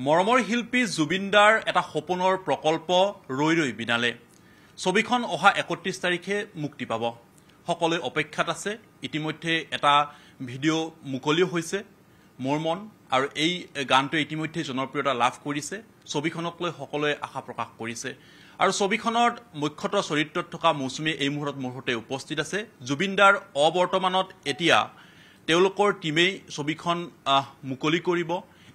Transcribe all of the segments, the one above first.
মৰমৰ শিল্পী জুবিনদাৰ এটা সপোনৰ প্ৰকল্প ৰৈ ৰৈ বিনালে ছবিখন অহা ৩১ তাৰিখে মুক্তি পাব সকলোৱে অপেক্ষাত আছে ইতিমধ্যে এটা ভিডিঅ' মুকলিও হৈছে মোৰ মন আৰু এই গানটো ইতিমধ্যে জনপ্ৰিয়তা লাভ কৰিছে ছবিখনক লৈ সকলোৱে আশা প্ৰকাশ কৰিছে আৰু ছবিখনৰ মুখ্যতঃ চৰিত্ৰত থকা মৌচুমী এই মুহূৰ্ততে উপস্থিত আছে জুবিনদাৰ অবৰ্তমানত এতিয়া তেওঁলোকৰ টিমেই ছবিখন মুকলি কৰিব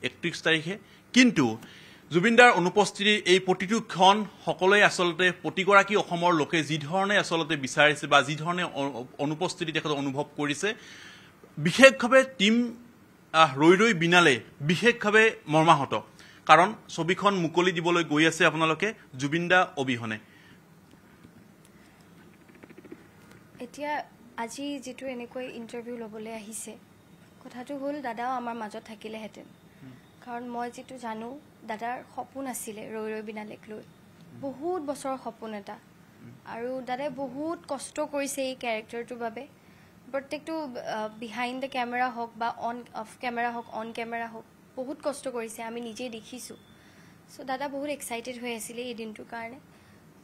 ৩১ তাৰিখে কিন্তু জুবিনদাৰ অনুপস্থিতিৰ এই প্ৰতিটো ক্ষণ সকলোৱে আসলতে প্ৰতিগৰাকী অসমৰ লোকে যি ধৰণে আসলতে বিচাৰিছে বা যি ধৰণে অনুপস্থিতি তেখেত অনুভৱ কৰিছে বিশেষভাৱে টিম ৰৈ ৰৈ বিনালে বিশেষভাৱে মৰ্মাহত কাৰণ ছবিখন মুকলি দিবলৈ গৈ আছে আপোনালোকে জুবিনদা অবিহনে এতিয়া আজি যেটো এনেকৈ ইন্টাৰভিউ লবলৈ আহিছে কথাটো হল দাদাও আমাৰ মাজত থাকিলেহেঁতেন কাৰণ মই যেটো জানো দাদাৰ সপোন আছিল ৰৈ ৰৈ বিনালেক লৈ বহুত বছৰৰ সপোন এটা আৰু দাদাই বহুত কষ্ট কৰিছে এই ক্যাৰেক্টাৰটোৰ বাবে প্ৰত্যেকটো বিহাইণ্ড দ্য ক্যামেৰা হওক বা অন অফ ক্যামেৰা হওক অন ক্যামেৰা হওক বহুত কষ্ট কৰিছে আমি নিজে দেখিছো সো দাদা বহুত এক্সাইটেড হৈ আছিল এই দিনটোৰ কাৰণে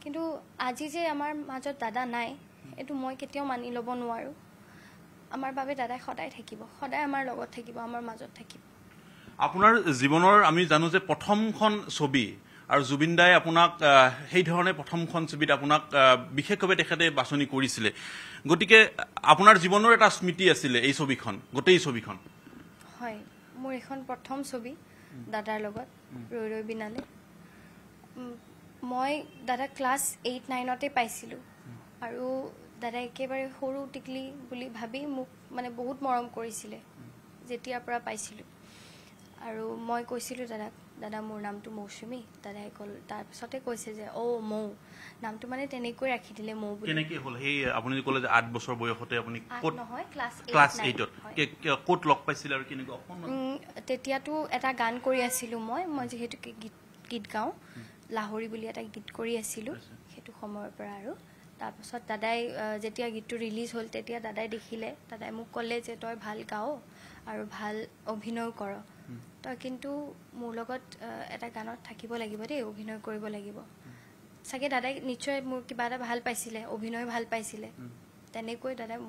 কিন্তু আজি যে আমাৰ মাজত দাদা নাই এটো মই কেতিয়াও মানি ল'ব নোৱাৰো আমাৰ বাবে দাদাই সদায় থাকিব সদায় আমাৰ লগত থাকিব আমাৰ মাজত থাকিব আপোনাৰ জীৱনৰ আমি জানো যে প্ৰথমখন ছবি আৰু জুবিনদাই আপোনাক সেই ধৰণে প্ৰথমখন ছবিত আপোনাক বিশেষভাৱে তেখেতে বাছনি কৰিছিল গতিকে আপোনাৰ জীৱনৰ এটা স্মৃতি আছিল এই ছবিখন গোটেই ছবিখন হয় মোৰ এখন প্ৰথম ছবি দাদাৰ লগত ৰৈ ৰৈ বিনালে মই দাদা ক্লাছ 8-9 তে পাইছিলো আৰু দাদা একেবাৰে সৰু টিকলি বুলি ভাবি মোক মানে বহুত মৰম কৰিছিল যেতিয়াৰ পৰা পাইছিলো আৰু মই কৈছিলো দাদা মোৰ নামটো মৌচুমী দাদাই কল তাৰ পিছতে কৈছে যে ও মৌ নামটো মানে তেনেকৈ ৰাখি দিলে মৌ বুলি কেনেকৈ হল হে আপুনি কলে যে 8 বছৰ বয়সতে আপুনি কোট নহয় ক্লাছ 8 ত কোট লগ পাইছিল আৰু কেনেকৈ তেতিয়াটো এটা গান কৰি আছিলো মই যেহেতু গীত গাও লাহৰি বুলি এটা গীত কৰি আছিলো হেতু সময়ৰ পৰা আৰু তাৰ পিছত দাদাই যেতিয়া গীতটো ৰিলিজ হল তেতিয়া দাদাই দেখিলে দাদাই মোক কলে যে তই ভাল গাও আৰু ভাল অভিনয় কৰ তই কিন্তু মোৰ লগত এটা গানত থাকিব লাগিব দেই অভিনয় কৰিব লাগিব সাগে দাদাই নিশ্চয় মোৰ কিবা এটা ভাল পাইছিলে অভিনয় ভাল পাইছিলে তেনেকৈ দাদাই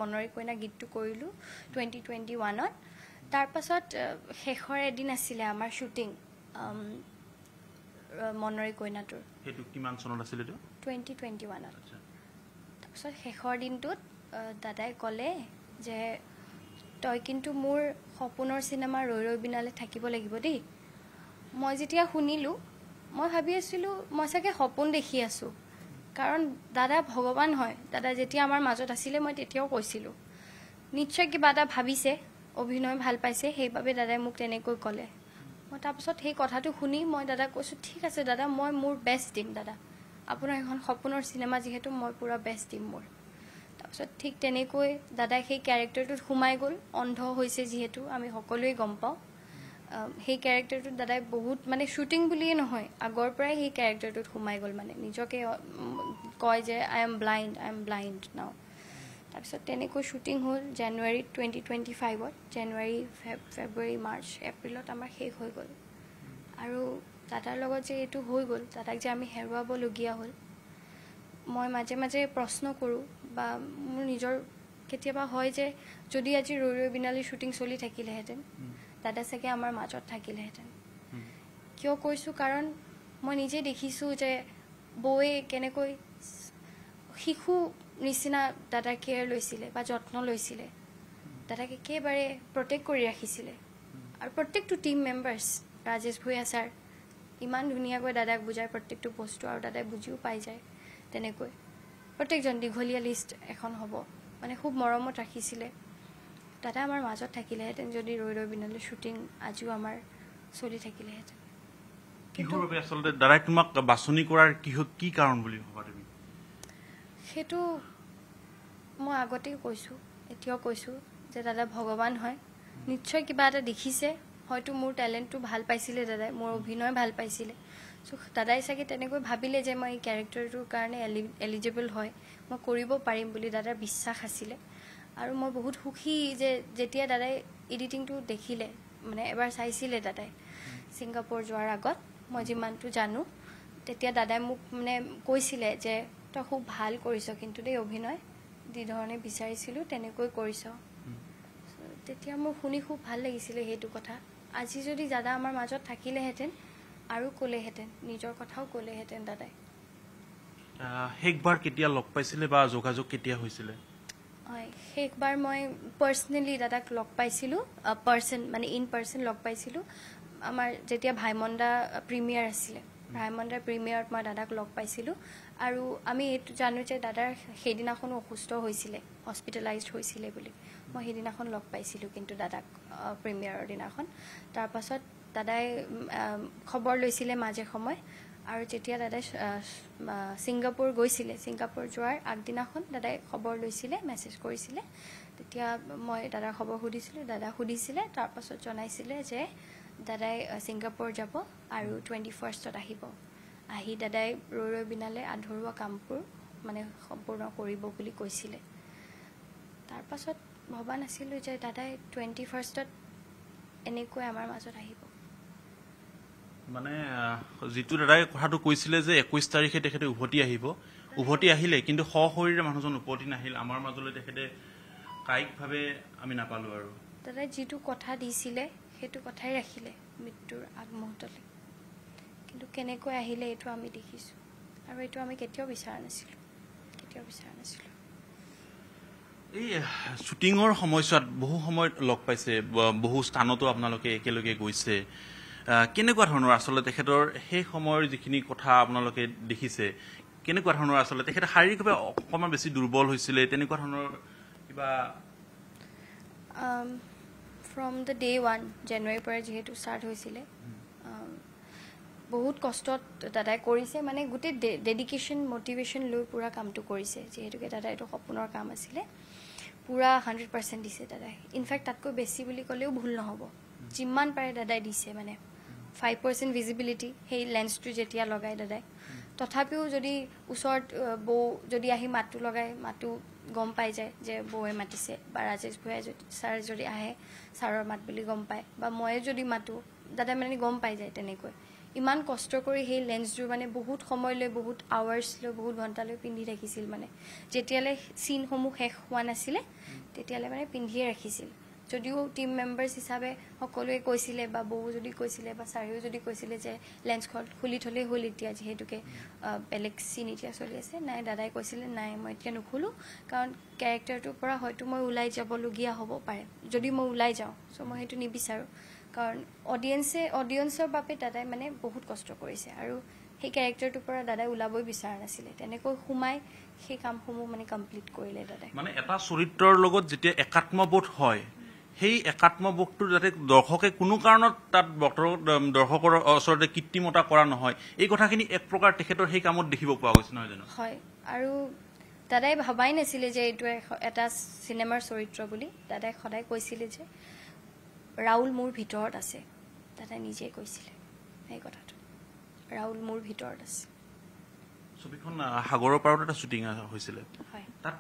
মনৰ কইনা গীতটো কৰিলো 2021 ত তাৰ পাছত শেষৰ এদিন আছিল আমাৰ শুটিং মনৰ কইনাটোৰ হেতু কিমান চনত আছিল এটো 2021 ত তাৰপিছত শেষৰ দিনটোত দাদাই কলে যে তই কিন্তু মোৰ সপোনৰ সিনেমা ৰৈ ৰৈ বিনালে থাকিব লাগিব দেই মই যেতিয়া শুনিলো মই ভাবি আছিলো মই সাকে সপোন দেখি আছো কাৰণ দাদা ভগৱান হয় দাদা যেতিয়া আমাৰ মাজত আছিল মই তেতিয়াও কৈছিলো নিশ্চয় কিবা এটা ভাবিছে অভিনয় ভাল পাইছে সেইভাবে দাদাই মোক তেনেকৈ কলে মই তাৰপিছত সেই কথাটো শুনি মই দাদা কৈছো ঠিক আছে দাদা মই মোৰ বেষ্ট দিম দাদা আপোনাৰ এখন সপোনৰ সিনেমা যেহেতু মই পুৰা বেষ্ট দিম মোৰ তাৰপিছত ঠিক তেনেকৈ দাদাই সেই ক্যাৰেক্টাৰটোত সোমাই গল অন্ধ হৈছে যেহেতু আমি সকলোৱে গম পাও সেই ক্যাৰেক্টাৰটোত দাদাই বহুত মানে শুটিং বুলিয়ে নহয় আগৰ পৰাই সেই ক্যাৰেক্টাৰটোত সোমাই গল মানে নিজকে কয় যে আই এম ব্লাইণ্ড নাও তাৰপিছত তেনেকৈ শুটিং হল জানুৱাৰী 2025 ত জানুৱাৰী ফেব্ৰুৱাৰী মাৰ্চ এপ্ৰিলত আমাৰ শেষ হৈ গল আৰু দাদাৰ লগত যে এটো হৈ গল দাদাক যে আমি হেৰুৱাব লগিয়া হল মই মাজে মাজে প্ৰশ্ন কৰো বা মোৰ নিজৰ কেতিয়াবা হয় যে যদি আজি ৰৈ ৰৈ বিনালে শুটিং চলি থাকিলেহেঁতেন দাদা সাকে আমাৰ মাজত থাকিলেহেঁতেন কিয় কৈছো কাৰণ মই নিজে দেখিছো যে বৌয়ে কেনেকৈ শিশু নিচিনা দাদা কেয়াৰ লৈছিলে বা যত্ন লৈছিলে দাদাকে একেবাৰে প্ৰটেক্ট কৰি ৰাখিছিলে আৰু প্ৰত্যেকটো team members Rajesh Bhuyan sir ইমান ধুনীয়াকৈ দাদাক বুজায় প্ৰত্যেকটো বস্তু আৰু দাদাই বুজিও পাই যায় তেনেকৈ প্ৰত্যেকজন দীঘলীয়া লিষ্ট এখন হ'ব মানে খুব মৰমত ৰাখিছিলে দাদা আমাৰ মাজত থাকিলেহেঁতেন যদি ৰৈ ৰৈ বিনালে শুটিং আজিও আমাৰ চলি থাকিলেহেঁতেন কিহৰ বাবে আসলতে দাদাই তোমাক বাছনি কৰাৰ কি কাৰণ বুলি ভাবা তুমি হেতু মই আগতেই কৈছো এতিয়াও কৈছো যে দাদা ভগৱান হয় নিশ্চয় কিবা এটা দেখিছে হয়তো মোৰ টেলেন্টটো ভাল পাইছিলে দাদাই মোৰ অভিনয় ভাল পাইছিলে সো দাদাই সাকে তেনেকৈ ভাবিলে যে মই এই ক্যাৰেক্টাৰটোৰ কাৰণে এলিজিবল হয় মই কৰিব পাৰিম বুলি দাদাৰ বিশ্বাস আছিল আৰু মই বহুত সুখী যে যেতিয়া দাদাই এডিটিংটো দেখিলে মানে এবাৰ চাইছিলে দাদাই ছিংগাপুৰ যোৱাৰ আগত মই যিমানটো জানো তেতিয়া দাদাই মোক মানে কৈছিলে যে তই খুব ভাল কৰিছ কিন্তু দেই অভিনয় যিধৰণে বিচাৰিছিলোঁ তেনেকৈ কৰিছ তেতিয়া মোৰ শুনি খুব ভাল লাগিছিলে সেইটো কথা আজি যদি দাদা আমাৰ মাজত থাকিলেহেঁতেন আৰু ক'লেহেঁতেন নিজৰ কথাও ক'লেহেঁতেন দাদাই শেষবাৰ কেতিয়া লগ পাইছিলে বা যোগাযোগ কেতিয়া হৈছিলে হয় শেষবাৰ মই পাৰ্চনেলি দাদাক লগ পাইছিলোঁ পাৰ্চন মানে ইন পাৰ্চন লগ পাইছিলোঁ আমাৰ যেতিয়া ভাইমন্দা প্ৰিমিয়াৰ আছিলে ভাইমন্দাৰ প্ৰিমিয়াৰত মই দাদাক লগ পাইছিলোঁ আৰু আমি এইটো জানো যে দাদাৰ সেইদিনাখনো অসুস্থ হৈছিলে হস্পিটেলাইজড হৈছিলে বুলি মই সেইদিনাখন লগ পাইছিলোঁ কিন্তু দাদাক প্ৰিমিয়াৰৰ দিনাখন তাৰপাছত দাদাই খবৰ লৈছিলে মাজে সময় আৰু যেতিয়া দাদাই ছিংগাপুৰ গৈছিলে ছিংগাপুৰ যোৱাৰ আগদিনাখন দাদাই খবৰ লৈছিলে মেছেজ কৰিছিলে তেতিয়া মই দাদাৰ খবৰ সুধিছিলোঁ দাদা সুধিছিলে তাৰপাছত জনাইছিলে যে দাদাই ছিংগাপুৰ যাব আৰু 21st আহিব আহি দাদাই ৰৈ ৰৈ বিনালে আধৰুৱা কামবোৰ মানে সম্পূৰ্ণ কৰিব বুলি কৈছিলে তাৰপাছত ভবা নাছিলোঁ যে দাদাই 21st এনেকৈ আমাৰ মাজত আহিব মানে যিটো দাদাই কথাটো কৈছিলে যে 21 তাৰিখে তেখেতে উভতি আহিব উভতি আহিলে কিন্তু সশৰীৰে মানুহজন উভতি নাহিল আমাৰ মাজলৈ তেখেতে কায়িকভাৱে আমি নাপালোঁ আৰু দাদাই যিটো কথা দিছিলে সেইটো কথাই ৰাখিলে মৃত্যুৰ আগমুহূৰ্তলৈ কিন্তু কেনেকৈ আহিলে এইটো আমি দেখিছোঁ আৰু এইটো আমি কেতিয়াও বিচৰা নাছিলোঁ এই শ্বুটিঙৰ সময়ছোৱাত বহু সময়ত লগ পাইছে বহু স্থানতো আপোনালোকে একেলগে গৈছে কেনেকুৱা ধৰণৰ আচলতে তেখেতৰ সেই সময়ৰ যিখিনি কথা আপোনালোকে দেখিছে কেনেকুৱা ধৰণৰ আচলতে তেখেতে শাৰীৰিকভাৱে অকণমান বেছি দুৰ্বল হৈছিলে তেনেকুৱা ধৰণৰ কিবা ফ্ৰম দ্য ডে 1 জানুৱাৰীৰ পৰা যিহেতু ষ্টাৰ্ট হৈছিলে বহুত কষ্টত দাদাই কৰিছে মানে গোটেই ডেডিকেশ্যন মটিভেশ্যন লৈ পূৰা কামটো কৰিছে যিহেতুকে দাদা এইটো সপোনৰ কাম আছিলে পূৰা 100% দিছে দাদাই ইনফেক্ট তাতকৈ বেছি বুলি ক'লেও ভুল নহ'ব যিমান পাৰে দাদাই দিছে মানে 5% ভিজিবিলিটি সেই লেন্সটো যেতিয়া লগাই দাদাই তথাপিও যদি ওচৰত বৌ যদি আহি মাতটো লগাই মাতটো গম পাই যায় যে বৌয়ে মাতিছে বা ৰাজেশ ভূঞাই যদি ছাৰ যদি আহে ছাৰৰ মাত বুলি গম পায় বা ময়ে যদি মাতোঁ দাদাই মানে গম পাই যায় তেনেকৈ ইমান কষ্ট কৰি সেই লেন্সযোৰ মানে বহুত সময় লৈ বহুত আৱাৰ্ছ লৈ বহুত ঘণ্টালৈ পিন্ধি ৰাখিছিল মানে যেতিয়ালৈ চিনসমূহ শেষ হোৱা নাছিলে তেতিয়ালৈ মানে পিন্ধিয়ে ৰাখিছিল যদিও টিম মেম্বাৰ্ছ হিচাপে সকলোৱে কৈছিলে বা বৌ যদি কৈছিলে বা ছাৰেও যদি কৈছিলে যে লেন্সখন খুলি থ'লেই হ'ল এতিয়া যিহেতুকে বেলেগ চিন এতিয়া চলি আছে নাই দাদাই কৈছিলে নাই মই এতিয়া নুখোলোঁ কাৰণ কেৰেক্টাৰটোৰ পৰা হয়তো মই ওলাই যাবলগীয়া হ'ব পাৰে যদি মই ওলাই যাওঁ চ' মই সেইটো নিবিচাৰোঁ কাৰণ অডিয়েন্সৰ বাবে দাদাই মানে বহুত কষ্ট কৰিছে আৰু সেই কেৰেক্টাৰটোৰ পৰা দাদাই ওলাবই বিচৰা নাছিলে তেনেকৈ সোমাই সেই কামসমূহ মানে কমপ্লিট কৰিলে দাদাই মানে এটা চৰিত্ৰৰ লগত যেতিয়া একাত্মবোধ হয় সেই একাত্মবোধটো যাতে দৰ্শকে কোনো কাৰণত তাত দৰ্শকৰ ওচৰতে কৃত্ৰিমতা কৰা নহয় এই কথাখিনি এক প্ৰকাৰ তেখেতৰ সেই কামত দেখিব পোৱা গৈছে নহয় জানো হয় আৰু দাদাই ভাবাই নাছিলে যে এইটো এটা চিনেমাৰ চৰিত্ৰ বুলি দাদাই সদায় কৈছিলে যে ৰাহুল মোৰ ভিতৰত আছে দাদাই নিজে কৈছিলে এই কথাটো ৰাহুল মোৰ ভিতৰত আছে ছবিখন সাগৰৰ পাৰত এটা শ্বুটিং হৈছিলে হয় তাত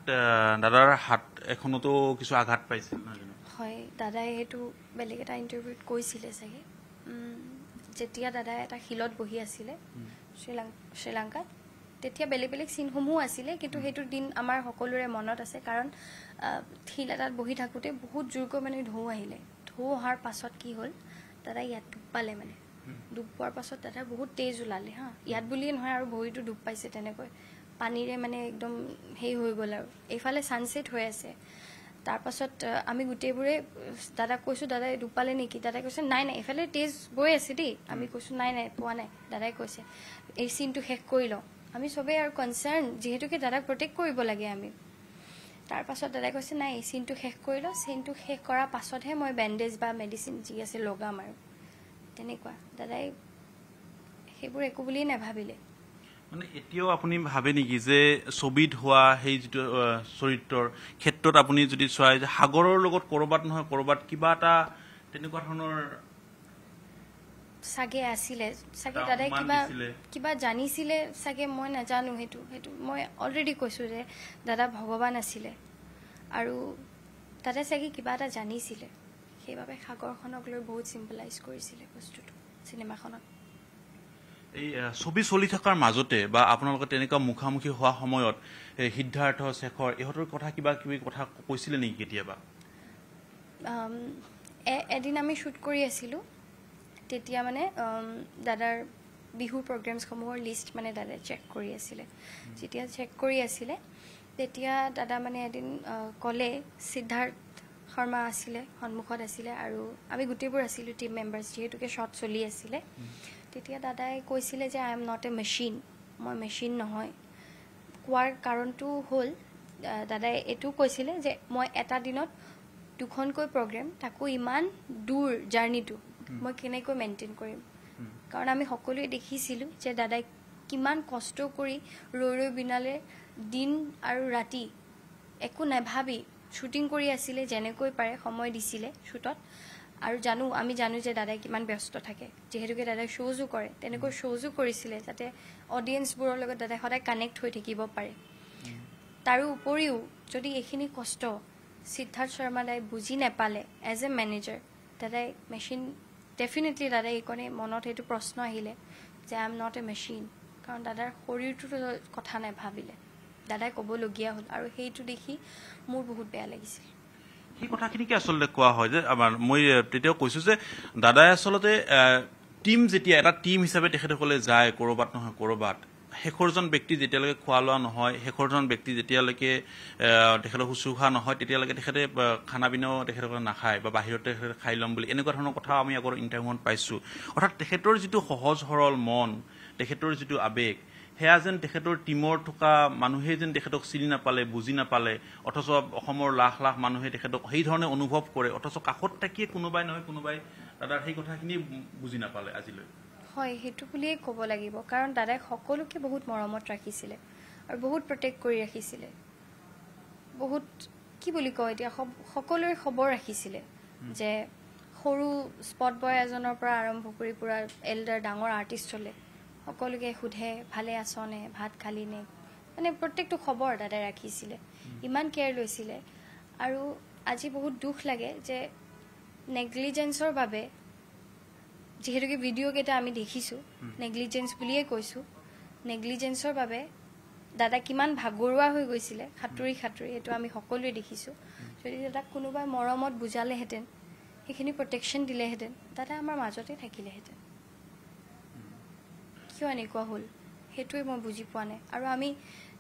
দাদাৰ হাত এখনতো কিছু আঘাত পাইছিল নহয় জানো হয় দাদাই সেইটো বেলেগ এটা ইণ্টাৰভিউত কৈছিলে চাগে যেতিয়া দাদাই এটা শিলত বহি আছিলে শ্ৰীলংকাত তেতিয়া বেলেগ বেলেগ চিনসমূহ আছিলে কিন্তু সেইটো দিন আমাৰ সকলোৰে মনত আছে কাৰণ শিল এটাত বহি থাকোঁতে বহুত জোৰকৈ মানে ঢৌ আহিলে ঢৌ অহাৰ পাছত কি হ'ল দাদাই ইয়াত ডুব পালে মানে ডুব পোৱাৰ পাছত দাদাৰ বহুত তেজ ওলালে হা ইয়াত বুলিয়ে নহয় আৰু ভৰিটো ডুব পাইছে তেনেকৈ পানীৰে মানে একদম হেৰি হৈ গ'ল আৰু এইফালে ছানছেট হৈ আছে তাৰপাছত আমি গোটেইবোৰে দাদাক কৈছোঁ দাদাই ডুব পালে নেকি দাদাই কৈছে নাই নাই এইফালে তেজ বৈ আছে দেই আমি কৈছোঁ নাই নাই পোৱা নাই দাদাই কৈছে এই চিনটো শেষ কৰি লওঁ আমি চবেই আৰু কনচাৰ্ণ যিহেতুকে দাদাক প্ৰটেক্ট কৰিব লাগে আমি তাৰপাছত দাদাই কৈছে নাই এই চিনটো শেষ কৰি লওঁ চিনটো শেষ কৰাৰ পাছতহে মই বেণ্ডেজ বা মেডিচিন যি আছে লগাম আৰু তেনেকুৱা দাদাই সেইবোৰ একো বুলিয়ে নাভাবিলে মানে এতিয়াও আপুনি ভাবে নেকি যে ছবিত হোৱা সেই যিটো চৰিত্ৰৰ ক্ষেত্ৰত আপুনি যদি চাই যে সাগৰৰ লগত ক'ৰবাত নহয় ক'ৰবাত কিবা এটা তেনেকুৱা ধৰণৰ চাগে আছিলে চাগে দাদাই কিবা জানিছিলে চাগে মই নাজানো সেইটো মই অলৰেডি কৈছোঁ যে দাদা ভগৱান আছিলে আৰু দাদাই চাগে কিবা এটা জানিছিলে সেইবাবে সাগৰখনক লৈ বহুত চিম্পলাইজ কৰিছিলে বস্তুটো চিনেমাখনত এই ছবি চলি থকাৰ মাজতে বা আপোনালোকে তেনেকুৱা মুখামুখি হোৱা সময়ত সিদ্ধাৰ্থ শেখৰ ইহঁতৰ কথা কিবা কিবি কথা কৈছিলে নেকি কেতিয়াবা এদিন আমি শ্বুট কৰি আছিলোঁ তেতিয়া মানে দাদাৰ বিহু প্ৰগ্ৰেমছসমূহৰ লিষ্ট মানে দাদাই চেক কৰি আছিলে যেতিয়া চেক কৰি আছিলে তেতিয়া দাদা মানে এদিন ক'লে সিদ্ধাৰ্থ শৰ্মা আছিলে সন্মুখত আছিলে আৰু আমি গোটেইবোৰ আছিলোঁ টিম মেম্বাৰ্ছ যিহেতুকে শ্বট চলি আছিলে তেতিয়া দাদাই কৈছিলে যে I am not a machine মই মেচিন নহয় কোৱাৰ কাৰণটো হ'ল দাদাই এইটো কৈছিলে যে মই এটা দিনত দুখনকৈ প্ৰগ্ৰেম তাকো ইমান দূৰ জাৰ্ণিটো মই কেনেকৈ মেইনটেইন কৰিম কাৰণ আমি সকলোৱে দেখিছিলোঁ যে দাদাই কিমান কষ্ট কৰি ৰৈ বিনালে দিন আৰু ৰাতি একো নাভাবি শ্বুটিং কৰি আছিলে যেনেকৈ পাৰে সময় দিছিলে শ্বুটত আৰু আমি জানো যে দাদাই কিমান ব্যস্ত থাকে যিহেতুকে দাদাই শ্ব'জো কৰে তেনেকৈ শ্ব'জো কৰিছিলে যাতে অডিয়েঞ্চবোৰৰ লগত দাদাই সদায় কানেক্ট হৈ থাকিব পাৰে তাৰো উপৰিও যদি এইখিনি কষ্ট সিদ্ধাৰ্থ শৰ্মা দাই বুজি নাপালে এজ এ মেনেজাৰ দাদাই মেচিন ডেফিনেটলি দাদাই এইকণে মনত সেইটো প্ৰশ্ন আহিলে যে I am not a machine কাৰণ দাদাৰ শৰীৰটোৰ কথা নাভাবিলে দাদাই ক'বলগীয়া হ'ল আৰু সেইটো দেখি মোৰ বহুত বেয়া লাগিছিল সেই কথাখিনিকে আচলতে কোৱা হয় যে মই তেতিয়াও কৈছো যে দাদাই আচলতে টিম যেতিয়া এটা টিম হিচাপে তেখেতসকলে যায় ক'ৰবাত নহয় ক'ৰবাত শেষৰজন ব্যক্তি যেতিয়ালৈকে খোৱা লোৱা নহয় শেষৰজন ব্যক্তি যেতিয়ালৈকে তেখেতৰ শুশ্ৰূষা নহয় তেতিয়ালৈকে তেখেতে খানা পিনাও তেখেতসকলে নাখায় বা বাহিৰতে তেখেতে খাই ল'ম বুলি এনেকুৱা ধৰণৰ কথা আমি আগৰ ইণ্টাৰভিউত পাইছোঁ অৰ্থাৎ তেখেতৰ যিটো সহজ সৰল মন তেখেতৰ যিটো আৱেগ সেয়া যেন তেখেতৰ টিমৰ থকা মানুহে যেন তেখেতক চিনি নাপালে বুজি নাপালে অথচ অসমৰ লাখ লাখ মানুহে তেখেতক সেই ধৰণে অনুভৱ কৰে অথচ কাষত থাকিয়ে কোনোবাই নহয় কোনোবাই দাদাৰ সেই কথাখিনি বুজি নাপালে আজিলৈ হয় সেইটো বুলিয়েই ক'ব লাগিব কাৰণ দাদাই সকলোকে বহুত মৰমত ৰাখিছিলে আৰু বহুত প্ৰটেক্ট কৰি ৰাখিছিলে বহুত কি বুলি কয় এতিয়া সকলোৰে খবৰ ৰাখিছিলে যে সৰু স্পট বয় এজনৰ পৰা আৰম্ভ কৰি পুৰা এল্ডাৰ ডাঙৰ আৰ্টিষ্টলৈ সকলোকে সোধে ভালে আছনে ভাত খালি নে মানে প্ৰত্যেকটো খবৰ দাদাই ৰাখিছিলে ইমান কেয়াৰ লৈছিলে আৰু আজি বহুত দুখ লাগে যে নেগলিজেন্সৰ বাবে যিহেতুকে ভিডিঅ' কেইটা আমি দেখিছোঁ নেগলিজেন্স বুলিয়েই কৈছোঁ নেগলিজেন্সৰ বাবে দাদা কিমান ভাগৰুৱা হৈ গৈছিলে সাঁতুৰি এইটো আমি সকলোৱে দেখিছোঁ যদি দাদাক কোনোবাই মৰমত বুজালেহেঁতেন সেইখিনি প্ৰটেকশ্যন দিলেহেঁতেন দাদা আমাৰ মাজতে থাকিলেহেঁতেন কিয় এনেকুৱা হ'ল সেইটোৱে মই বুজি পোৱা নাই আৰু আমি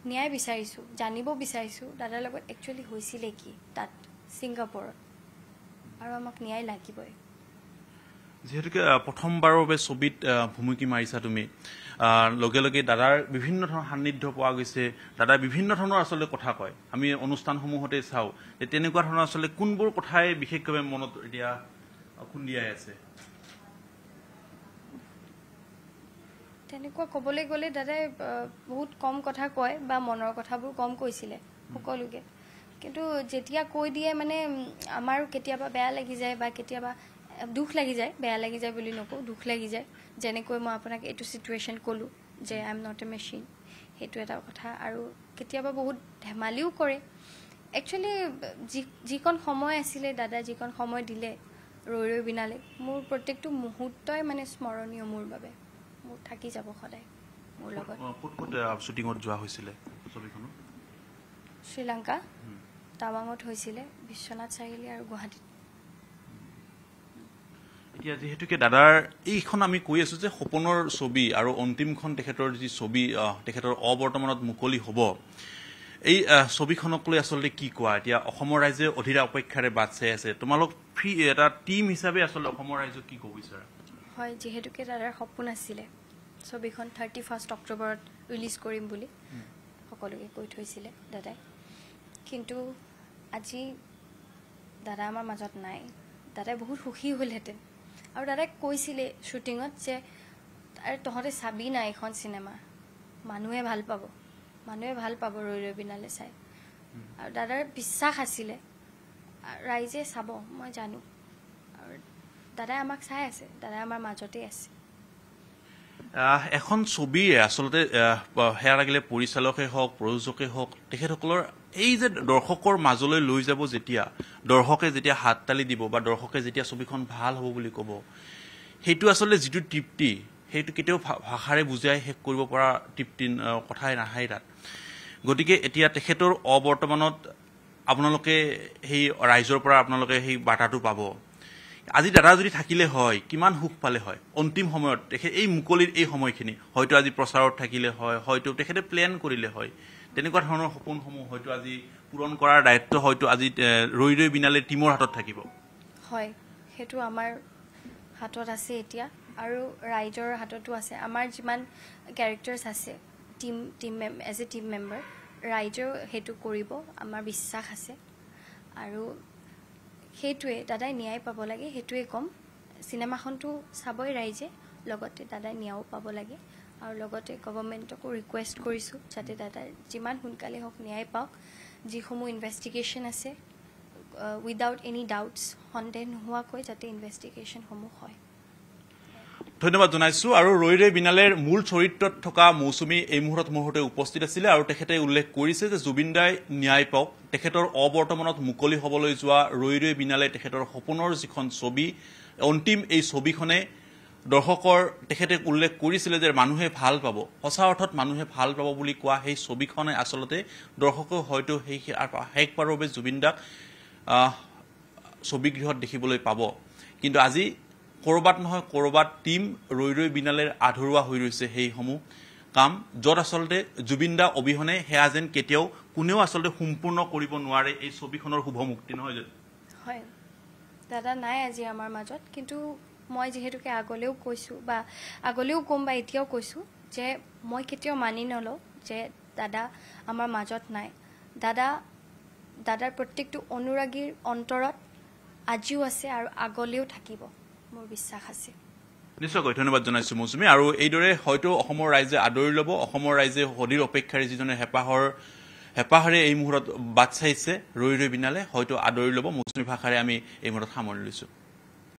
ন্যায় বিচাৰিছোঁ জানিব বিচাৰিছোঁ দাদাৰ লগত একচুৱেলি হৈছিলে কি তাত ছিংগাপুৰত আৰু আমাক ন্যায় লাগিবই যিহেতুকে প্ৰথমবাৰৰ বাবে ছবিত ভুমুকি মাৰিছা তুমি লগে লগে দাদাৰ বিভিন্ন ধৰণৰ সান্নিধ্য পোৱা গৈছে দাদাই বিভিন্ন ধৰণৰ আচলতে কথা কয় আমি অনুষ্ঠানসমূহতে চাওঁ যে তেনেকুৱা ধৰণৰ আচলতে কোনবোৰ কথাই বিশেষভাৱে মনত এতিয়া খুন্দিয়াই আছে তেনেকুৱা ক'বলৈ গ'লে দাদাই বহুত কম কথা কয় বা মনৰ কথাবোৰ কম কৈছিলে সকলোকে কিন্তু যেতিয়া কৈ দিয়ে মানে আমাৰো কেতিয়াবা বেয়া লাগি যায় বা কেতিয়াবা দুখ লাগি যায় বেয়া লাগি যায় বুলি নকওঁ দুখ লাগি যায় যেনেকৈ মই আপোনাক এইটো চিটুৱেশ্যন ক'লোঁ যে I am not a machine সেইটো এটা কথা আৰু কেতিয়াবা বহুত ধেমালিও কৰে একচুৱেলি যিকণ সময় আছিলে দাদা যিকণ সময় দিলে ৰৈ বিনালে মোৰ প্ৰত্যেকটো মুহূৰ্তই মানে স্মৰণীয় মোৰ বাবে মোৰ থাকি যাব সদায় মোৰ লগত শ্বুটিঙত যোৱা হৈছিলে ছবিখনত শ্ৰীলংকা টাৱাঙত হৈছিলে বিশ্বনাথ চাৰিআলি আৰু গুৱাহাটীত এতিয়া যিহেতুকে দাদাৰ এইখন আমি কৈ আছো যে সপোনৰ ছবি আৰু অন্তিমখন তেখেতৰ যি ছবি তেখেতৰ অবৰ্তমানত মুকলি হ'ব এই ছবিখনক লৈ আচলতে কি কোৱা এতিয়া অসমৰ ৰাইজে অধীৰা অপেক্ষাৰে বাট চাই আছে তোমালোক ফ্ৰী এটা টিম হিচাপে আচলতে অসমৰ ৰাইজক কি ক'ব বিচাৰা হয় যিহেতুকে দাদাৰ সপোন আছিলে ছবিখন 31 অক্টোবৰত ৰিলিজ কৰিম বুলি সকলোকে কৈ থৈছিলে দাদাই কিন্তু আজি দাদা আমাৰ মাজত নাই দাদাই বহুত সুখী হ'লহেঁতেন আৰু দাদাই কৈছিলে শ্বুটিঙত যে আৰু তহঁতে চাবি না এইখন চিনেমা মানুহে ভাল পাব ৰৈ বিনালে চাই আৰু দাদাৰ বিশ্বাস আছিলে ৰাইজে চাব মই জানো আৰু দাদাই আমাক চাই আছে দাদাই আমাৰ মাজতে আছে এখন ছবিয়ে আচলতে সেয়া লাগিলে পৰিচালকে হওক প্ৰযোজকে হওক তেখেতসকলৰ এই যে দৰ্শকৰ মাজলৈ লৈ যাব যেতিয়া দৰ্শকে যেতিয়া হাত তালি দিব বা দৰ্শকে যেতিয়া ছবিখন ভাল হ'ব বুলি ক'ব সেইটো আসলে যিটো তৃপ্তি সেইটো কেতিয়াও ভাষাৰে বুজাই শেষ কৰিব পৰা তৃপ্তি কথাই নাহে তাত গতিকে এতিয়া তেখেতৰ অবৰ্তমানত আপোনালোকে সেই ৰাইজৰ পৰা আপোনালোকে সেই বাৰ্তাটো পাব আজি দাদা যদি থাকিলে হয় কিমান সুখ পালে হয় অন্তিম সময়ত তেখেত এই মুকলিৰ এই সময়খিনি হয়তো আজি প্ৰচাৰত থাকিলে হয় হয়তো তেখেতে প্লেন কৰিলে হয় তেনেকুৱা ধৰণৰ সপোনসমূহ হয়তো আজি পূৰণ কৰাৰ দায়িত্ব হয়তো আজি ৰৈ ৰৈ বিনালে টিমৰ হাতত থাকিব হয় সেইটো আমাৰ হাতত আছে এতিয়া আৰু ৰাইজৰ হাততো আছে আমাৰ যিমান কেৰেক্টাৰ্ছ আছে এজ এ টিম মেম্বাৰ ৰাইজেও সেইটো কৰিব আমাৰ বিশ্বাস আছে আৰু সেইটোৱে দাদাই ন্যায় পাব লাগে সেইটোৱে ক'ম চিনেমাখনটো চাবই ৰাইজে লগতে দাদাই ন্যায়ো পাব লাগে আৰু লগতে গভৰ্ণমেণ্টকো ৰিকুৱেষ্ট কৰিছোঁ যাতে দাদাই যিমান সোনকালে হওক ন্যায় পাওক যিসমূহ ইনভেষ্টিগেশ্যন আছে উইদাউট এনি ডাউটছ সন্দেহ নোহোৱাকৈ যাতে ইনভেষ্টিগেশ্যনসমূহ হয় ধন্যবাদ জনাইছো আৰু ৰৈ ৰৈ বিনালেৰ মূল চৰিত্ৰত থকা মৌচুমী এই মুহূৰ্তত মোৰ সৈতে উপস্থিত আছিলে আৰু তেখেতে উল্লেখ কৰিছে যে জুবিন দাই ন্যায় পাওক তেখেতৰ অবৰ্তমানত মুকলি হ'বলৈ যোৱা ৰৈ ৰৈ বিনালে তেখেতৰ সপোনৰ যিখন ছবি অন্তিম এই ছবিখনে দৰ্শকৰ তেখেতে উল্লেখ কৰিছিলে যে মানুহে ভাল পাব সঁচা অৰ্থত মানুহে ভাল পাব বুলি কোৱা সেই ছবিখনে আচলতে দৰ্শকে হয়তো সেই শেষবাৰৰ বাবে জুবিন দাক ছবিগৃহত দেখিবলৈ পাব কিন্তু আজি কৰবাত নহয় কৰবাত টিম ৰৈ ৰৈ বিনালেৰ আধৰুৱা হৈ ৰৈছে সেইসমূহ কাম য'ত আচলতে জুবিন দা অবিহনে সেয়া যেন কেতিয়াও কোনেও আচলতে সম্পূৰ্ণ কৰিব নোৱাৰে এই ছবিখনৰ শুভ মুক্তি নহয় জানো হয় দাদা নাই আজি আমাৰ মাজত কিন্তু মই যিহেতুকে আগলেও কৈছোঁ বা আগলেও ক'ম বা এতিয়াও কৈছোঁ যে মই কেতিয়াও মানি নলওঁ যে দাদা আমাৰ মাজত নাই দাদাৰ প্ৰত্যেকটো অনুৰাগীৰ অন্তৰত আজিও আছে আৰু আগলেও থাকিব মোৰ বিশ্বাস আছে নিশ্চয়কৈ ধন্যবাদ জনাইছো মৌচুমী আৰু এইদৰে হয়তো অসমৰ ৰাইজে আদৰি ল'ব অসমৰ ৰাইজে সদিৰ অপেক্ষাৰে যিজনে হেঁপাহেৰে এই মুহূৰ্তত বাট চাইছে ৰৈ ৰৈ বিনালে হয়তো আদৰি ল'ব মৌচুমী ভাষাৰে আমি এই মুহূৰ্তত সামৰি লৈছোঁ